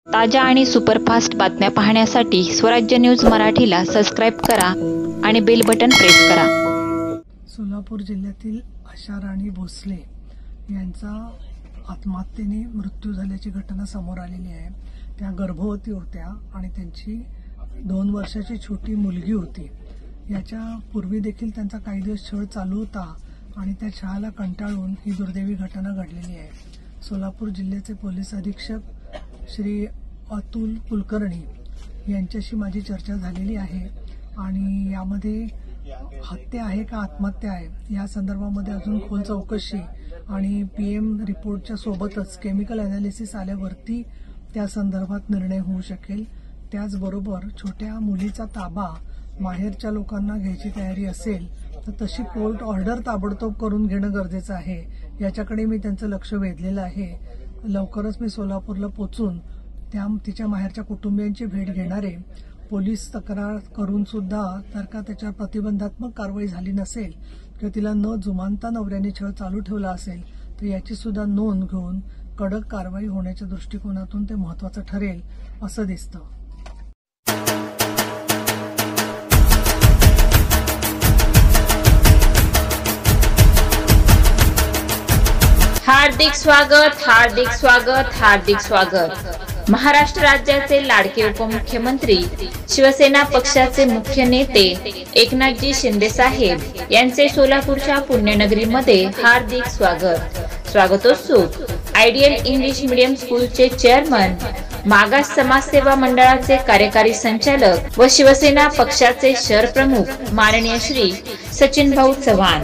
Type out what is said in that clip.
ताज्या आणि सुपरफास्ट बातम्या पाहण्यासाठी स्वराज्य न्यूज मराठीला सबस्क्राईब करा आणि बेल बटन प्रेस करा। सोलापूर जिल्ह्यातील आशा राणी भोसले यांचा आत्महत्येने मृत्यू झाल्याची घटना समोर आलेली आहे। त्या गर्भवती होत्या आणि त्यांची 2 वर्षाची छोटी मुलगी होती। याच्या पूर्वी देखील त्यांचा काही दिवस छळ चालू होता आणि त्या छळाला कंटाळून ही दुर्दैवी घटना घडलेली आहे। सोलापूर जिल्ह्याचे पोलीस अधीक्षक श्री अतुल कुलकर्णी यांच्याशी माझी चर्चा झालेली आहे आणि यामध्ये हत्या आहे का आत्महत्या आहे या संदर्भामध्ये अजून खोल चौकशी आणि पीएम रिपोर्टच्या सोबतच केमिकल अनालिसिस आल्यावरती त्या संदर्भात निर्णय होऊ शकेल। त्याचबरोबर छोट्या मुलीचा ताबा माहेरच्या लोकांना घ्यायची तयारी असेल तर तशी कोर्ट ऑर्डर ताबडतोब करून घेणं गरजेचं आहे। याच्याकडे मी त्यांचं लक्ष वेधलेलं आहे। लवकरच मी सोलापूरला पोहोचून तिच्या माहेरच्या कुटुंबियांची भेट घेणारे। पोलीस तक्रार करून सुद्धा जर का त्याच्यावर प्रतिबंधात्मक कारवाई झाली नसेल किंवा तिला न जुमानता नवऱ्याने छळ चालू ठेवला असेल तर याची सुद्धा नोंद घेऊन कडक कारवाई होण्याच्या दृष्टिकोनातून ते महत्त्वाचं ठरेल असं दिसतं। हार्दिक स्वागत हार्दिक स्वागत हार्दिक स्वागत। महाराष्ट्र राज्याचे लाडके उपमुख्यमंत्री शिवसेना पक्षाचे मुख्य नेते एकनाथजी शिंदे साहेब यांचे सोलापूरच्या पुण्यनगरीमध्ये हार्दिक स्वागतोत्सुक आयडियल इंग्लिश मीडियम स्कूलचे चेअरमन, मागास समाजसेवा मंडळाचे कार्यकारी संचालक व शिवसेना पक्षाचे शहर प्रमुख माननीय श्री सचिन भाऊ चव्हाण